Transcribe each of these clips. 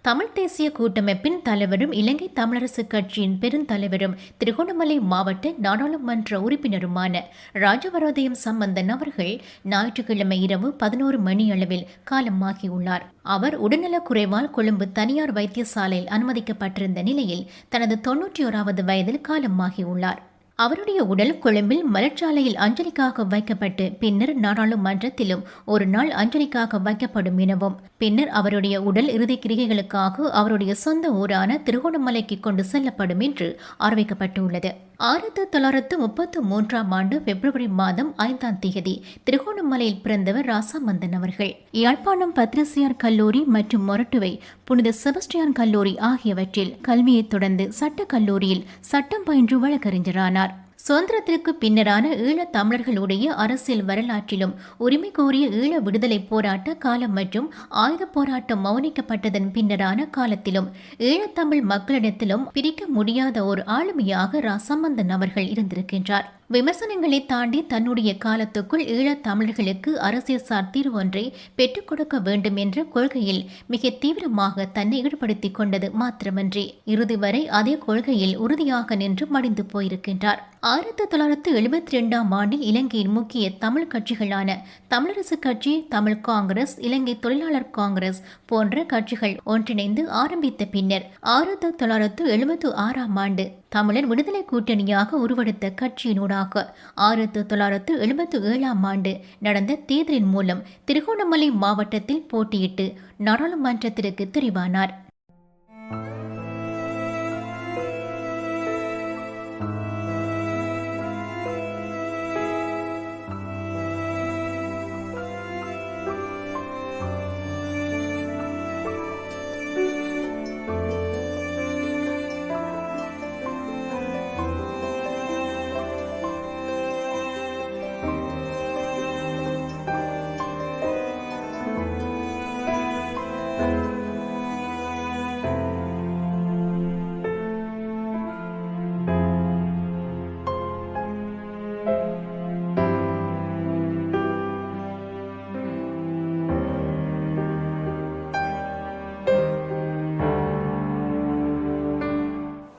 தமிழ் தேசிய கூட்டமைப்பின் தலைவரும் இலங்கை தமிழரசு கட்சியின் பெருந்தலைவரும் திருகோணமலை மாவட்ட நாடாளுமன்ற உறுப்பினருமான ராஜவரோதயம் சம்பந்தன் அவர்கள் ஞாயிற்றுக்கிழமை இரவு 11 மணியளவில் காலமாகியுள்ளார். அவர் உடல்நலக் குறைவால் கொழும்பு தனியார் வைத்தியசாலையில் அனுமதிக்கப்பட்டிருந்த நிலையில் தனது 91வது வயதில் காலமாகியுள்ளார். அவருடைய உடல் கொழும்பில் மலர்ச்சாலையில் அஞ்சலிக்காக வைக்கப்பட்டு பின்னர் நாடாளுமன்றத்திலும் ஒரு நாள் அஞ்சலிக்காக வைக்கப்படும் எனவும் பின்னர் அவருடைய உடல் இறுதி கிரிகைகளுக்காக அவருடைய சொந்த ஊரான திருகோணமலைக்கு கொண்டு செல்லப்படும் என்று அறிவிக்கப்பட்டுள்ளது. 1933 ஆண்டு பிப்ரவரி மாதம் 5ஆம் தேதி திருகோணமலையில் பிறந்தவர் ராசாமந்தன் அவர்கள். யாழ்ப்பாணம் பத்ரசியார் கல்லூரி மற்றும் மொரட்டுவை புனித செபஸ்டியான் கல்லூரி ஆகியவற்றில் கல்வியை தொடர்ந்து சட்டக் கல்லூரியில் சட்டம் பயின்று வழக்கறிஞரானார். சுதந்திரத்திற்கு பின்னரான ஈழத் தமிழர்களுடைய அரசியல் வரலாற்றிலும் உரிமை கோரிய ஈழ விடுதலை போராட்ட காலம் மற்றும் ஆயுத போராட்டம் மௌனிக்கப்பட்டதன் பின்னரான காலத்திலும் ஈழத்தமிழ் மக்களிடத்திலும் பிரிக்க முடியாத ஒரு ஆளுமையாக ராசம்பந்தன் அவர்கள் இருந்திருக்கின்றார். விமர்சனங்களை தாண்டி தன்னுடைய காலத்துக்குள் ஈழத் தமிழர்களுக்கு அரசியல்சார் தீர்வு ஒன்றை பெற்றுக் கொடுக்க வேண்டும் என்ற கொள்கையில் மிக தீவிரமாக தன்னை ஈடுபடுத்திக் கொண்டது மாத்திரமன்றி இறுதி வரை அதே கொள்கையில் உறுதியாக நின்று மடிந்து போயிருக்கின்றார். 1972ஆம் ஆண்டில் இலங்கையின் முக்கிய தமிழ் கட்சிகளான தமிழரசு கட்சி, தமிழ் காங்கிரஸ், இலங்கை தொழிலாளர் காங்கிரஸ் போன்ற கட்சிகள் ஒன்றிணைந்து ஆரம்பித்த பின்னர் 1976ஆம் ஆண்டு தமிழர் விடுதலை கூட்டணியாக உருவெடுத்த கட்சியினூடாக 1977ஆம் ஆண்டு நடந்த தேர்தலின் மூலம் திருகோணமலை மாவட்டத்தில் போட்டியிட்டு நாடாளுமன்றத்திற்கு தெரிவானார்.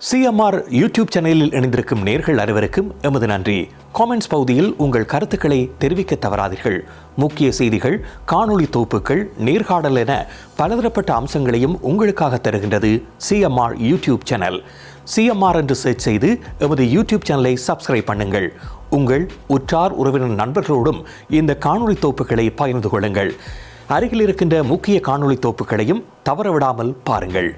CMR யூடியூப் சேனலில் இணைந்திருக்கும் நேர்கள் அனைவருக்கும் எமது நன்றி. காமெண்ட்ஸ் பகுதியில் உங்கள் கருத்துக்களை தெரிவிக்க தவறாதீர்கள். முக்கிய செய்திகள், காணொளி தொகுப்புகள், நேர்காணல் என பலதரப்பட்ட அம்சங்களையும் உங்களுக்காக தருகின்றது CMR யூடியூப் சேனல். CMR என்று சர்ச் செய்து எமது யூடியூப் சேனலை சப்ஸ்கிரைப் பண்ணுங்கள். உங்கள் உற்றார் உறவினர் நண்பர்களோடும் இந்த காணொளி தொகுப்புகளை பகிர்ந்து கொள்ளுங்கள். அருகில் இருக்கின்ற முக்கிய காணொளி தொகுப்புகளையும் தவறவிடாமல் பாருங்கள்.